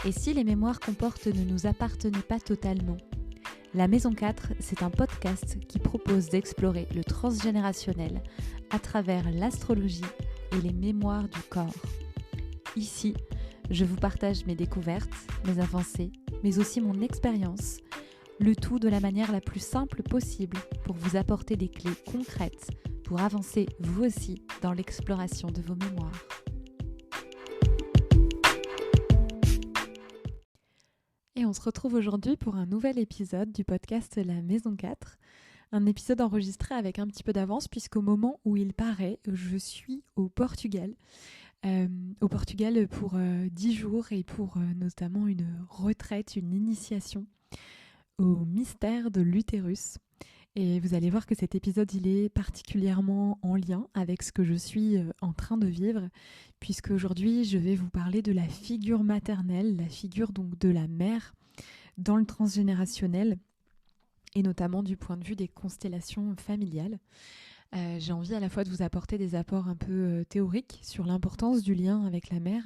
Et si les mémoires qu'on porte ne nous appartenaient pas totalement ? La Maison 4, c'est un podcast qui propose d'explorer le transgénérationnel à travers l'astrologie et les mémoires du corps. Ici, je vous partage mes découvertes, mes avancées, mais aussi mon expérience, le tout de la manière la plus simple possible pour vous apporter des clés concrètes pour avancer vous aussi dans l'exploration de vos mémoires. Et on se retrouve aujourd'hui pour un nouvel épisode du podcast La Maison 4. Un épisode enregistré avec un petit peu d'avance puisqu'au moment où il paraît, je suis au Portugal. Pour 10 jours et pour notamment une retraite, une initiation au mystère de l'utérus. Et vous allez voir que cet épisode, il est particulièrement en lien avec ce que je suis en train de vivre, puisque aujourd'hui, je vais vous parler de la figure maternelle, la figure donc de la mère dans le transgénérationnel, et notamment du point de vue des constellations familiales. J'ai envie à la fois de vous apporter des apports un peu théoriques sur l'importance du lien avec la mère,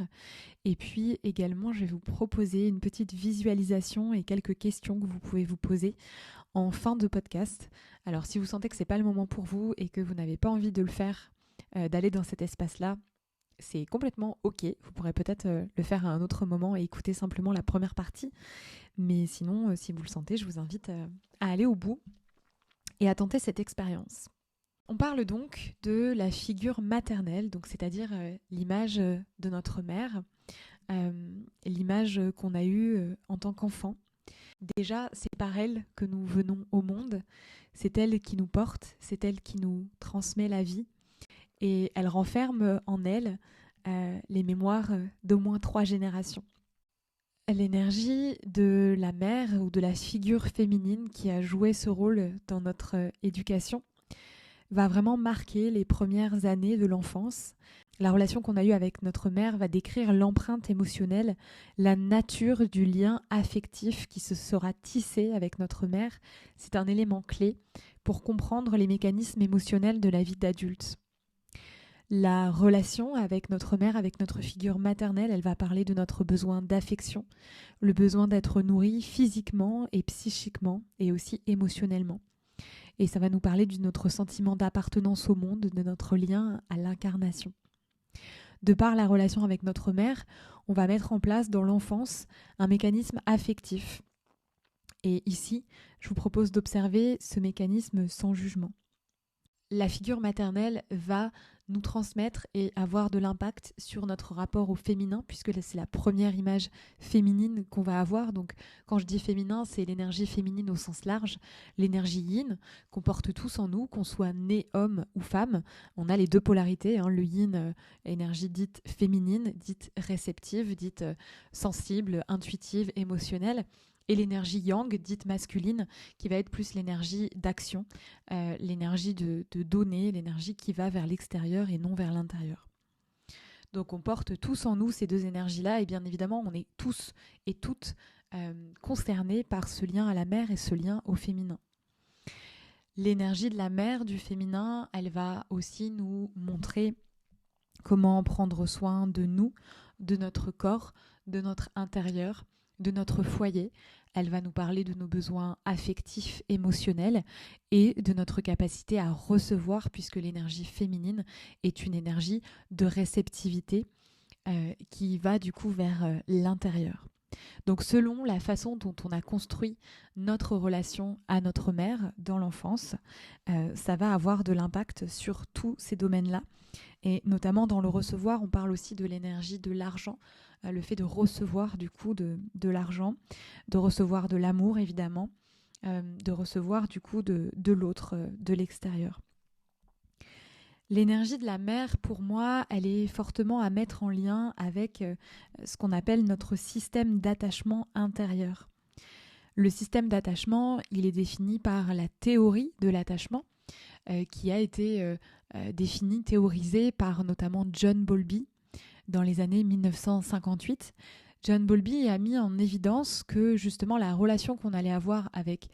et puis également, je vais vous proposer une petite visualisation et quelques questions que vous pouvez vous poser en fin de podcast. Alors si vous sentez que c'est pas le moment pour vous et que vous n'avez pas envie de le faire, d'aller dans cet espace-là, c'est complètement ok. Vous pourrez peut-être le faire à un autre moment et écouter simplement la première partie. Mais sinon, si vous le sentez, je vous invite à aller au bout et à tenter cette expérience. On parle donc de la figure maternelle, donc c'est-à-dire l'image de notre mère, l'image qu'on a eue en tant qu'enfant. Déjà, c'est par elle que nous venons au monde, c'est elle qui nous porte, c'est elle qui nous transmet la vie et elle renferme en elle les mémoires d'au moins 3 générations. L'énergie de la mère ou de la figure féminine qui a joué ce rôle dans notre éducation va vraiment marquer les premières années de l'enfance. La relation qu'on a eue avec notre mère va décrire l'empreinte émotionnelle, la nature du lien affectif qui se sera tissé avec notre mère. C'est un élément clé pour comprendre les mécanismes émotionnels de la vie d'adulte. La relation avec notre mère, avec notre figure maternelle, elle va parler de notre besoin d'affection, le besoin d'être nourri physiquement et psychiquement et aussi émotionnellement. Et ça va nous parler de notre sentiment d'appartenance au monde, de notre lien à l'incarnation. De par la relation avec notre mère, on va mettre en place dans l'enfance un mécanisme affectif. Et ici, je vous propose d'observer ce mécanisme sans jugement. La figure maternelle va nous transmettre et avoir de l'impact sur notre rapport au féminin, puisque c'est la première image féminine qu'on va avoir. Donc, quand je dis féminin, c'est l'énergie féminine au sens large, l'énergie yin qu'on porte tous en nous, qu'on soit né homme ou femme. On a les deux polarités, le yin, énergie dite féminine, dite réceptive, dite sensible, intuitive, émotionnelle. Et l'énergie yang, dite masculine, qui va être plus l'énergie d'action, l'énergie de donner, l'énergie qui va vers l'extérieur et non vers l'intérieur. Donc on porte tous en nous ces deux énergies-là et bien évidemment on est tous et toutes concernés par ce lien à la mère et ce lien au féminin. L'énergie de la mère, du féminin, elle va aussi nous montrer comment prendre soin de nous, de notre corps, de notre intérieur, de notre foyer. Elle va nous parler de nos besoins affectifs, émotionnels et de notre capacité à recevoir, puisque l'énergie féminine est une énergie de réceptivité qui va du coup vers l'intérieur. Donc selon la façon dont on a construit notre relation à notre mère dans l'enfance, ça va avoir de l'impact sur tous ces domaines-là. Et notamment dans le recevoir, on parle aussi de l'énergie de l'argent, le fait de recevoir du coup de l'argent, de recevoir de l'amour évidemment, de recevoir du coup de l'autre, de l'extérieur. L'énergie de la mère, pour moi, elle est fortement à mettre en lien avec ce qu'on appelle notre système d'attachement intérieur. Le système d'attachement, il est défini par la théorie de l'attachement, qui a été définie, théorisée par notamment John Bowlby dans les années 1958. John Bowlby a mis en évidence que justement la relation qu'on allait avoir avec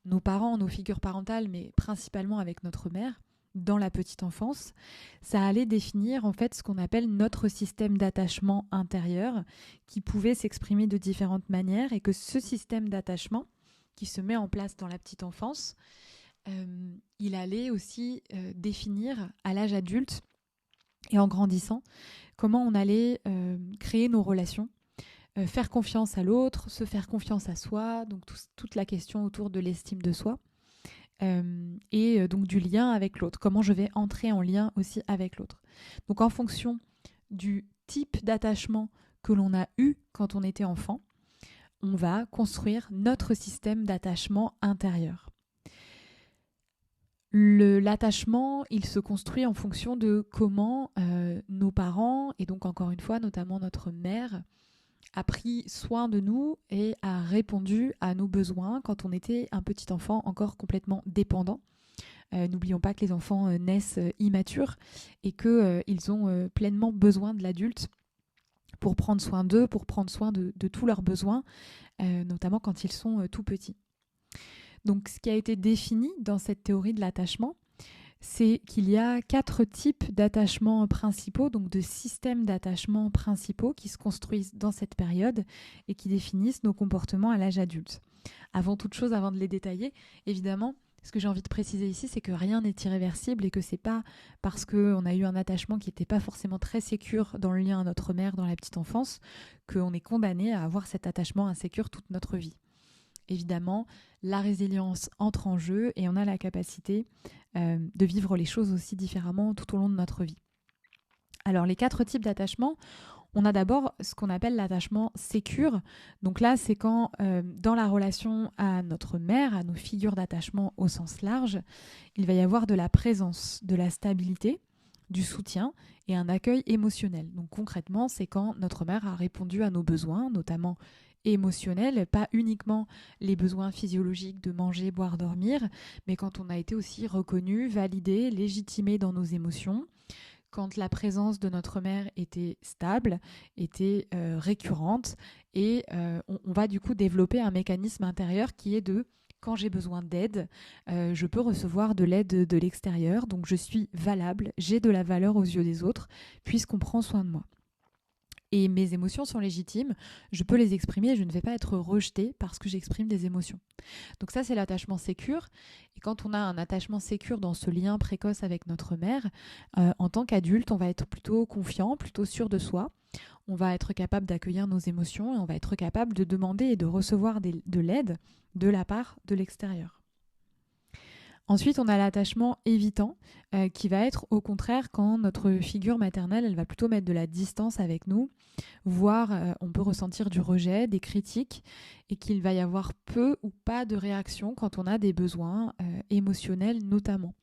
nos parents, nos figures parentales, mais principalement avec notre mère, dans la petite enfance, ça allait définir en fait ce qu'on appelle notre système d'attachement intérieur, qui pouvait s'exprimer de différentes manières, et que ce système d'attachement qui se met en place dans la petite enfance, il allait aussi définir à l'âge adulte et en grandissant comment on allait créer nos relations, faire confiance à l'autre, se faire confiance à soi, donc toute la question autour de l'estime de soi, et donc du lien avec l'autre, comment je vais entrer en lien aussi avec l'autre. Donc en fonction du type d'attachement que l'on a eu quand on était enfant, on va construire notre système d'attachement intérieur. L'attachement, il se construit en fonction de comment nos parents, et donc encore une fois notamment notre mère, a pris soin de nous et a répondu à nos besoins quand on était un petit enfant encore complètement dépendant. N'oublions pas que les enfants naissent immatures et qu'ils ont pleinement besoin de l'adulte pour prendre soin d'eux, pour prendre soin de tous leurs besoins, notamment quand ils sont tout petits. Donc, ce qui a été défini dans cette théorie de l'attachement, c'est qu'il y a 4 types d'attachements principaux, donc de systèmes d'attachement principaux qui se construisent dans cette période et qui définissent nos comportements à l'âge adulte. Avant toute chose, avant de les détailler, évidemment, ce que j'ai envie de préciser ici, c'est que rien n'est irréversible et que c'est pas parce qu'on a eu un attachement qui n'était pas forcément très sécure dans le lien à notre mère dans la petite enfance qu'on est condamné à avoir cet attachement insécure toute notre vie. Évidemment, la résilience entre en jeu et on a la capacité de vivre les choses aussi différemment tout au long de notre vie. Alors, les 4 types d'attachement, on a d'abord ce qu'on appelle l'attachement sécure. Donc là, c'est quand, dans la relation à notre mère, à nos figures d'attachement au sens large, il va y avoir de la présence, de la stabilité, du soutien et un accueil émotionnel. Donc concrètement, c'est quand notre mère a répondu à nos besoins, notamment émotionnels, pas uniquement les besoins physiologiques de manger, boire, dormir, mais quand on a été aussi reconnu, validé, légitimé dans nos émotions, quand la présence de notre mère était stable, était récurrente, et on va du coup développer un mécanisme intérieur qui est de quand j'ai besoin d'aide, je peux recevoir de l'aide de l'extérieur, donc je suis valable, j'ai de la valeur aux yeux des autres, puisqu'on prend soin de moi. Et mes émotions sont légitimes, je peux les exprimer, je ne vais pas être rejetée parce que j'exprime des émotions. Donc ça, c'est l'attachement sécure. Et quand on a un attachement sécure dans ce lien précoce avec notre mère, en tant qu'adulte, on va être plutôt confiant, plutôt sûr de soi. On va être capable d'accueillir nos émotions et on va être capable de demander et de recevoir de l'aide de la part de l'extérieur. Ensuite, on a l'attachement évitant qui va être au contraire quand notre figure maternelle, elle va plutôt mettre de la distance avec nous, voire on peut ressentir du rejet, des critiques et qu'il va y avoir peu ou pas de réaction quand on a des besoins émotionnels notamment.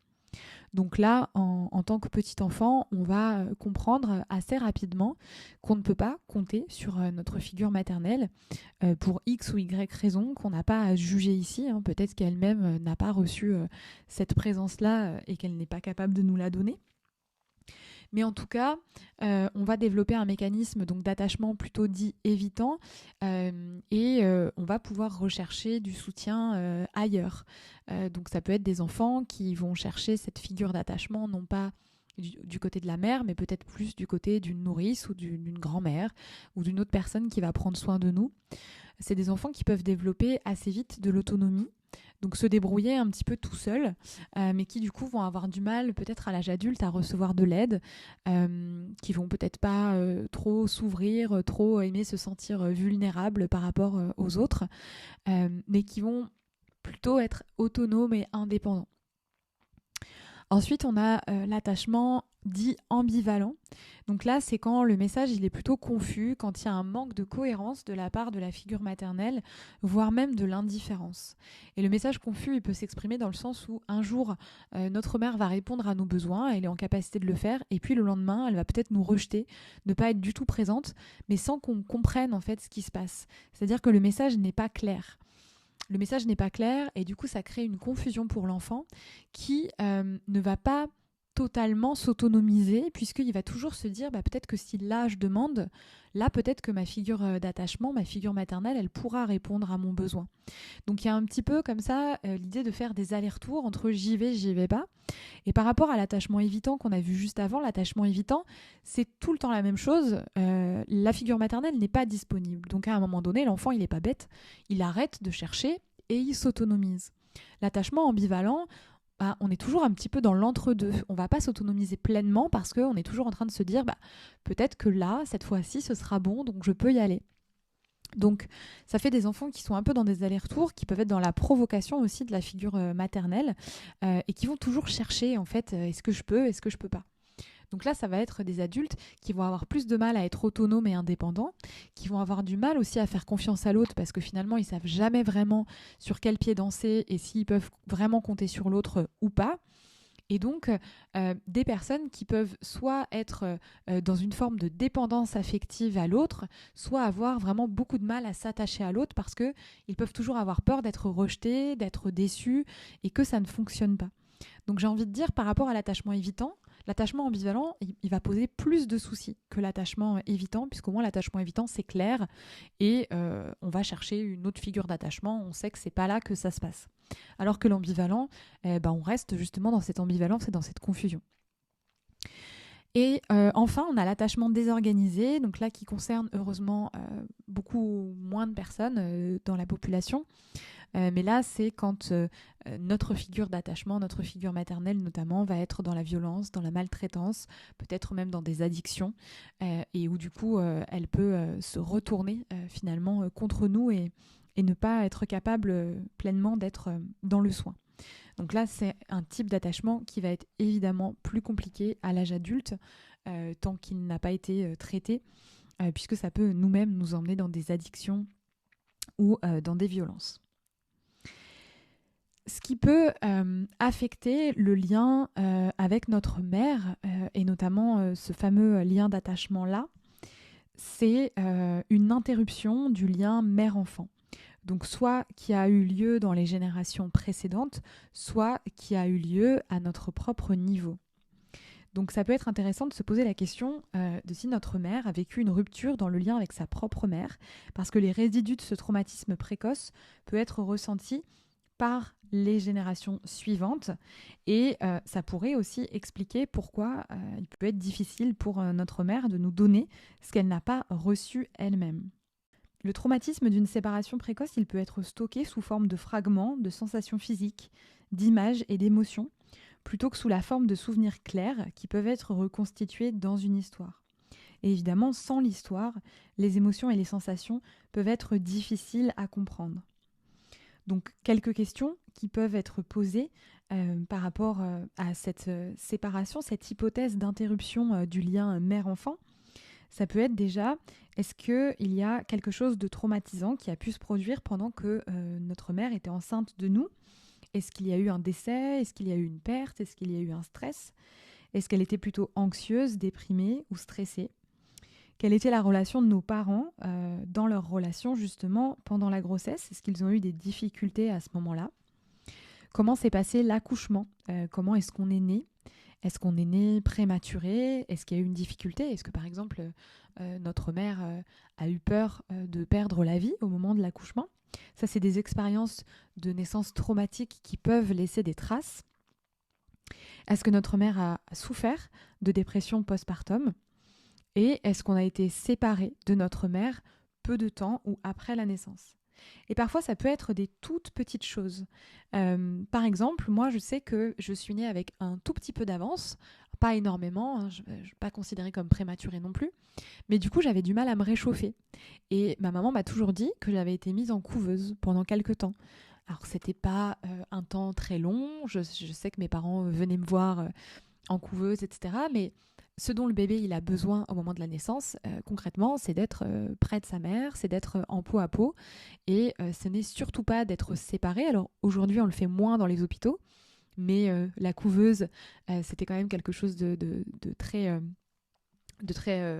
Donc là, en tant que petit enfant, on va comprendre assez rapidement qu'on ne peut pas compter sur notre figure maternelle pour X ou Y raison qu'on n'a pas à juger ici. Peut-être qu'elle-même n'a pas reçu cette présence-là et qu'elle n'est pas capable de nous la donner. Mais en tout cas, on va développer un mécanisme donc, d'attachement plutôt dit évitant et on va pouvoir rechercher du soutien ailleurs. Donc ça peut être des enfants qui vont chercher cette figure d'attachement, non pas du côté de la mère, mais peut-être plus du côté d'une nourrice ou d'une grand-mère ou d'une autre personne qui va prendre soin de nous. C'est des enfants qui peuvent développer assez vite de l'autonomie. Donc se débrouiller un petit peu tout seul, mais qui du coup vont avoir du mal peut-être à l'âge adulte à recevoir de l'aide, qui vont peut-être pas trop s'ouvrir, trop aimer se sentir vulnérables par rapport aux autres, mais qui vont plutôt être autonomes et indépendants. Ensuite, on a l'attachement dit ambivalent. Donc là, c'est quand le message il est plutôt confus, quand il y a un manque de cohérence de la part de la figure maternelle, voire même de l'indifférence. Et le message confus, il peut s'exprimer dans le sens où un jour, notre mère va répondre à nos besoins, elle est en capacité de le faire, et puis le lendemain, elle va peut-être nous rejeter, ne pas être du tout présente, mais sans qu'on comprenne en fait ce qui se passe. C'est-à-dire que le message n'est pas clair. Le message n'est pas clair et du coup ça crée une confusion pour l'enfant qui ne va pas totalement s'autonomiser, puisqu'il va toujours se dire peut-être que si là je demande, là peut-être que ma figure d'attachement, ma figure maternelle, elle pourra répondre à mon besoin. Donc il y a un petit peu comme ça l'idée de faire des allers-retours entre j'y vais pas. Et par rapport à l'attachement évitant qu'on a vu juste avant, l'attachement évitant, c'est tout le temps la même chose. La figure maternelle n'est pas disponible. Donc à un moment donné, l'enfant, il n'est pas bête, il arrête de chercher et il s'autonomise. L'attachement ambivalent, on est toujours un petit peu dans l'entre-deux. On va pas s'autonomiser pleinement parce qu'on est toujours en train de se dire peut-être que là, cette fois-ci, ce sera bon, donc je peux y aller. Donc ça fait des enfants qui sont un peu dans des allers-retours, qui peuvent être dans la provocation aussi de la figure maternelle et qui vont toujours chercher en fait est-ce que je peux pas. Donc là, ça va être des adultes qui vont avoir plus de mal à être autonomes et indépendants, qui vont avoir du mal aussi à faire confiance à l'autre parce que finalement, ils savent jamais vraiment sur quel pied danser et s'ils peuvent vraiment compter sur l'autre ou pas. Et donc, des personnes qui peuvent soit être dans une forme de dépendance affective à l'autre, soit avoir vraiment beaucoup de mal à s'attacher à l'autre parce qu'ils peuvent toujours avoir peur d'être rejetés, d'être déçus et que ça ne fonctionne pas. Donc j'ai envie de dire par rapport à l'attachement évitant, l'attachement ambivalent, il va poser plus de soucis que l'attachement évitant, puisqu'au moins l'attachement évitant, c'est clair et on va chercher une autre figure d'attachement, on sait que c'est pas là que ça se passe. Alors que l'ambivalent, on reste justement dans cette ambivalence et dans cette confusion. Et enfin, on a l'attachement désorganisé, donc là qui concerne heureusement beaucoup moins de personnes dans la population. Mais là, c'est quand notre figure d'attachement, notre figure maternelle notamment, va être dans la violence, dans la maltraitance, peut-être même dans des addictions, et où du coup, elle peut se retourner finalement contre nous et ne pas être capable pleinement d'être dans le soin. Donc là, c'est un type d'attachement qui va être évidemment plus compliqué à l'âge adulte, tant qu'il n'a pas été traité, puisque ça peut nous-mêmes nous emmener dans des addictions ou dans des violences. Ce qui peut affecter le lien avec notre mère, et notamment ce fameux lien d'attachement-là, c'est une interruption du lien mère-enfant. Donc soit qui a eu lieu dans les générations précédentes, soit qui a eu lieu à notre propre niveau. Donc ça peut être intéressant de se poser la question de si notre mère a vécu une rupture dans le lien avec sa propre mère, parce que les résidus de ce traumatisme précoce peuvent être ressentis par les générations suivantes et ça pourrait aussi expliquer pourquoi il peut être difficile pour notre mère de nous donner ce qu'elle n'a pas reçu elle-même. Le traumatisme d'une séparation précoce, il peut être stocké sous forme de fragments, de sensations physiques, d'images et d'émotions, plutôt que sous la forme de souvenirs clairs qui peuvent être reconstitués dans une histoire. Et évidemment, sans l'histoire, les émotions et les sensations peuvent être difficiles à comprendre. Donc, quelques questions qui peuvent être posées par rapport à cette séparation, cette hypothèse d'interruption du lien mère-enfant. Ça peut être déjà, est-ce qu'il y a quelque chose de traumatisant qui a pu se produire pendant que notre mère était enceinte de nous ? Est-ce qu'il y a eu un décès ? Est-ce qu'il y a eu une perte ? Est-ce qu'il y a eu un stress ? Est-ce qu'elle était plutôt anxieuse, déprimée ou stressée ? Quelle était la relation de nos parents dans leur relation justement pendant la grossesse ? Est-ce qu'ils ont eu des difficultés à ce moment-là ? Comment s'est passé l'accouchement ? Comment est-ce qu'on est né ? Est-ce qu'on est né prématuré ? Est-ce qu'il y a eu une difficulté ? Est-ce que par exemple notre mère a eu peur de perdre la vie au moment de l'accouchement ? Ça, c'est des expériences de naissance traumatiques qui peuvent laisser des traces. Est-ce que notre mère a souffert de dépression postpartum ? Et est-ce qu'on a été séparés de notre mère peu de temps ou après la naissance ? Et parfois, ça peut être des toutes petites choses. Par exemple, moi, je sais que je suis née avec un tout petit peu d'avance, pas énormément, hein, je ne suis pas considérée comme prématurée non plus, mais du coup, j'avais du mal à me réchauffer. Et ma maman m'a toujours dit que j'avais été mise en couveuse pendant quelques temps. Alors, c'était pas un temps très long, je sais que mes parents venaient me voir en couveuse, etc., mais ce dont le bébé il a besoin au moment de la naissance, concrètement, c'est d'être près de sa mère, c'est d'être en peau à peau, et ce n'est surtout pas d'être séparé. Alors aujourd'hui, on le fait moins dans les hôpitaux, mais la couveuse, c'était quand même quelque chose de très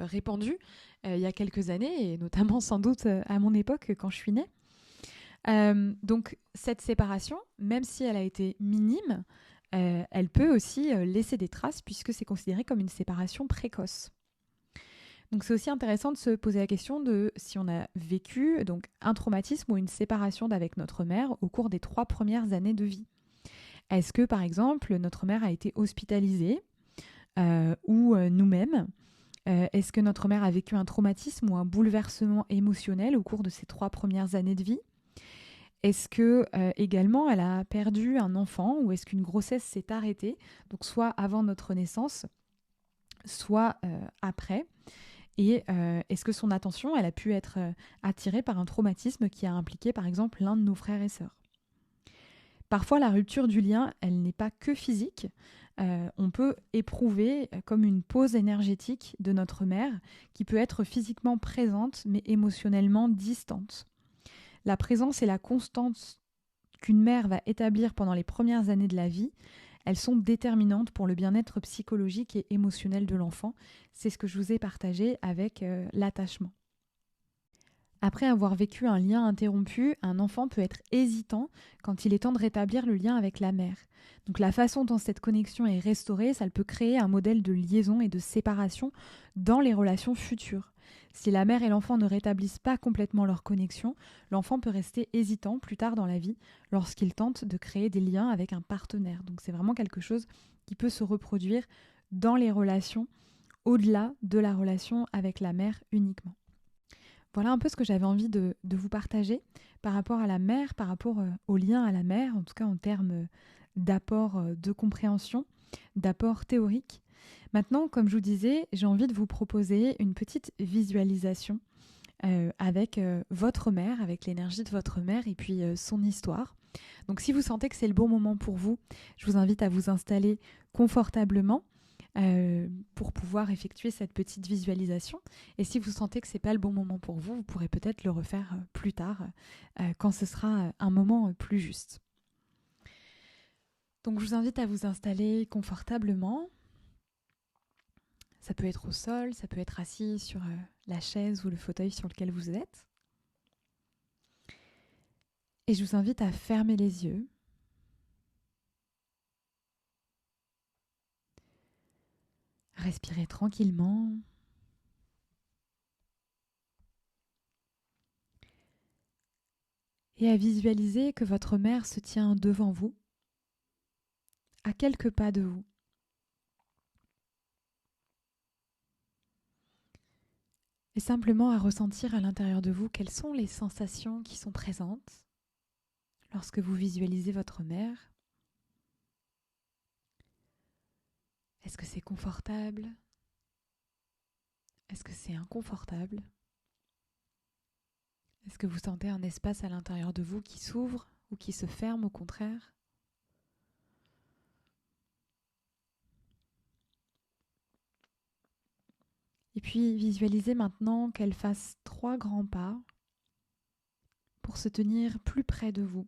répandu il y a quelques années, et notamment sans doute à mon époque quand je suis née. Donc cette séparation, même si elle a été minime, elle peut aussi laisser des traces puisque c'est considéré comme une séparation précoce. Donc c'est aussi intéressant de se poser la question de si on a vécu donc un traumatisme ou une séparation d'avec notre mère au cours des 3 premières années de vie. Est-ce que par exemple notre mère a été hospitalisée ou nous-mêmes est-ce que notre mère a vécu un traumatisme ou un bouleversement émotionnel au cours de ces 3 premières années de vie? Est-ce que également elle a perdu un enfant ou est-ce qu'une grossesse s'est arrêtée, donc soit avant notre naissance, soit après? Et est-ce que son attention, elle a pu être attirée par un traumatisme qui a impliqué par exemple l'un de nos frères et sœurs? Parfois, la rupture du lien, elle n'est pas que physique. On peut éprouver comme une pause énergétique de notre mère qui peut être physiquement présente mais émotionnellement distante. La présence et la constance qu'une mère va établir pendant les premières années de la vie, elles sont déterminantes pour le bien-être psychologique et émotionnel de l'enfant. C'est ce que je vous ai partagé avec l'attachement. Après avoir vécu un lien interrompu, un enfant peut être hésitant quand il est temps de rétablir le lien avec la mère. Donc la façon dont cette connexion est restaurée, ça peut créer un modèle de liaison et de séparation dans les relations futures. Si la mère et l'enfant ne rétablissent pas complètement leur connexion, l'enfant peut rester hésitant plus tard dans la vie lorsqu'il tente de créer des liens avec un partenaire. Donc c'est vraiment quelque chose qui peut se reproduire dans les relations au-delà de la relation avec la mère uniquement. Voilà un peu ce que j'avais envie de vous partager par rapport à la mère, par rapport au lien à la mère, en tout cas en termes d'apport de compréhension, d'apport théorique. Maintenant, comme je vous disais, j'ai envie de vous proposer une petite visualisation avec votre mère, avec l'énergie de votre mère et puis son histoire. Donc si vous sentez que c'est le bon moment pour vous, je vous invite à vous installer confortablement pour pouvoir effectuer cette petite visualisation. Et si vous sentez que ce n'est pas le bon moment pour vous, vous pourrez peut-être le refaire plus tard, quand ce sera un moment plus juste. Donc je vous invite à vous installer confortablement. Ça peut être au sol, ça peut être assis sur la chaise ou le fauteuil sur lequel vous êtes. Et je vous invite à fermer les yeux. Respirez tranquillement. Et à visualiser que votre mère se tient devant vous, à quelques pas de vous. Et simplement à ressentir à l'intérieur de vous quelles sont les sensations qui sont présentes lorsque vous visualisez votre mère. Est-ce que c'est confortable? Est-ce que c'est inconfortable? Est-ce que vous sentez un espace à l'intérieur de vous qui s'ouvre ou qui se ferme au contraire? Et puis visualisez maintenant qu'elle fasse 3 grands pas pour se tenir plus près de vous,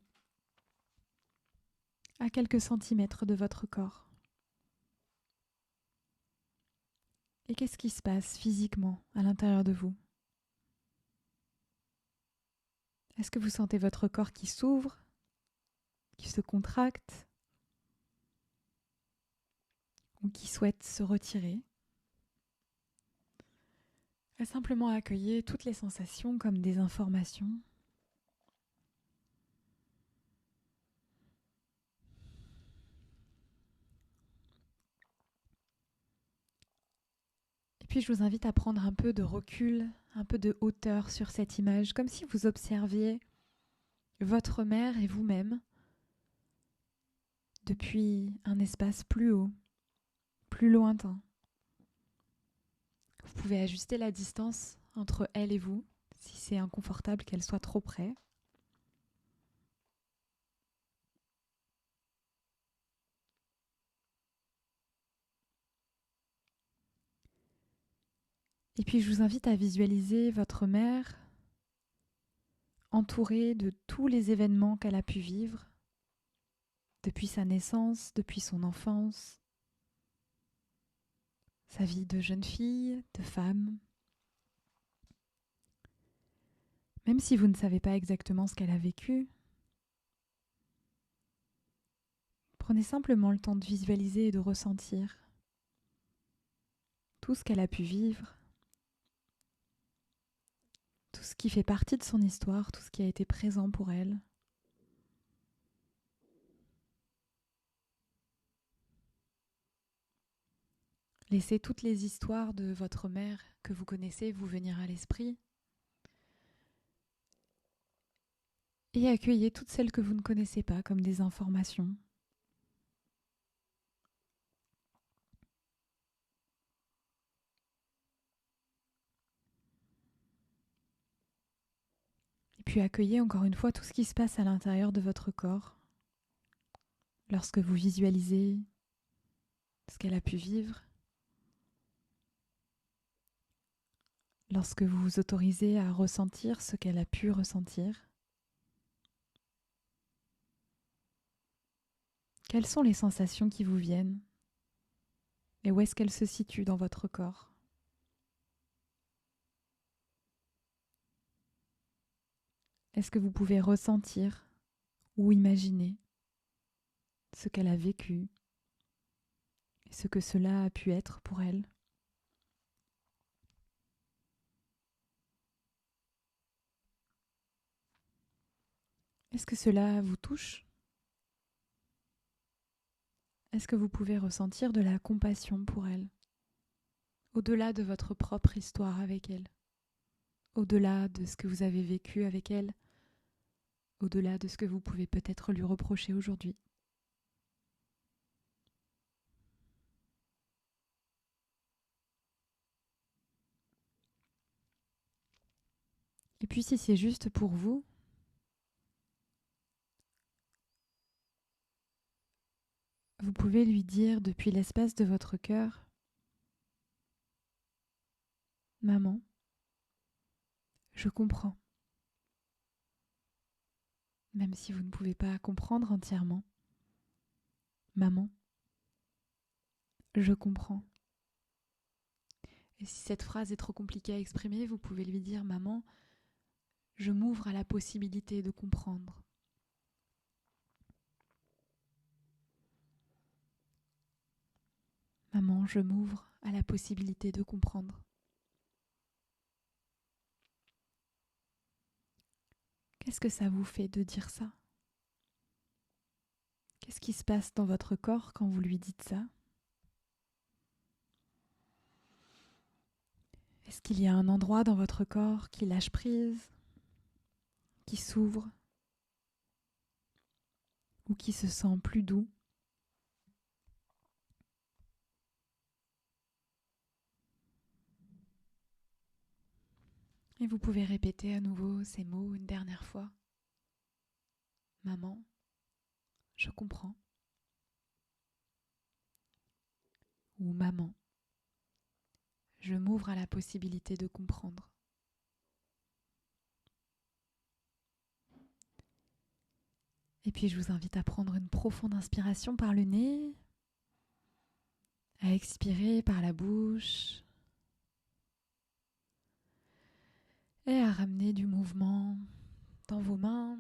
à quelques centimètres de votre corps. Et qu'est-ce qui se passe physiquement à l'intérieur de vous? Est-ce que vous sentez votre corps qui s'ouvre, qui se contracte ou qui souhaite se retirer? Et simplement accueillir toutes les sensations comme des informations. Et puis je vous invite à prendre un peu de recul, un peu de hauteur sur cette image, comme si vous observiez votre mère et vous-même depuis un espace plus haut, plus lointain. Vous pouvez ajuster la distance entre elle et vous, si c'est inconfortable qu'elle soit trop près. Et puis je vous invite à visualiser votre mère entourée de tous les événements qu'elle a pu vivre, depuis sa naissance, depuis son enfance, sa vie de jeune fille, de femme. Même si vous ne savez pas exactement ce qu'elle a vécu, Prenez simplement le temps de visualiser et de ressentir tout ce qu'elle a pu vivre, tout ce qui fait partie de son histoire, tout ce qui a été présent pour elle. Laissez toutes les histoires de votre mère que vous connaissez vous venir à l'esprit et accueillez toutes celles que vous ne connaissez pas comme des informations. Et puis accueillez encore une fois tout ce qui se passe à l'intérieur de votre corps lorsque vous visualisez ce qu'elle a pu vivre, lorsque vous vous autorisez à ressentir ce qu'elle a pu ressentir. Quelles sont les sensations qui vous viennent et où est-ce qu'elles se situent dans votre corps ? Est-ce que vous pouvez ressentir ou imaginer ce qu'elle a vécu et ce que cela a pu être pour elle ? Est-ce que cela vous touche ? Est-ce que vous pouvez ressentir de la compassion pour elle, au-delà de votre propre histoire avec elle, au-delà de ce que vous avez vécu avec elle, au-delà de ce que vous pouvez peut-être lui reprocher aujourd'hui ? Et puis si c'est juste pour vous, vous pouvez lui dire depuis l'espace de votre cœur : Maman, je comprends. Même si vous ne pouvez pas comprendre entièrement. Maman, je comprends. Et si cette phrase est trop compliquée à exprimer, vous pouvez lui dire : Maman, je m'ouvre à la possibilité de comprendre. Maman, je m'ouvre à la possibilité de comprendre. Qu'est-ce que ça vous fait de dire ça ? Qu'est-ce qui se passe dans votre corps quand vous lui dites ça ? Est-ce qu'il y a un endroit dans votre corps qui lâche prise, qui s'ouvre ou qui se sent plus doux ? Et vous pouvez répéter à nouveau ces mots une dernière fois. Maman, je comprends. Ou maman, je m'ouvre à la possibilité de comprendre. Et puis je vous invite à prendre une profonde inspiration par le nez, à expirer par la bouche et à ramener du mouvement dans vos mains,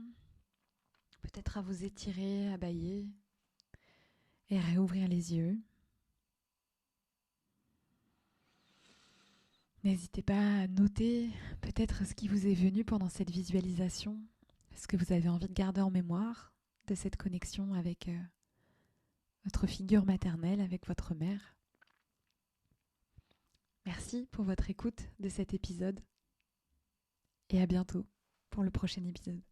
peut-être à vous étirer, à bâiller et à réouvrir les yeux. N'hésitez pas à noter peut-être ce qui vous est venu pendant cette visualisation, ce que vous avez envie de garder en mémoire de cette connexion avec votre figure maternelle, avec votre mère. Merci pour votre écoute de cet épisode et à bientôt pour le prochain épisode.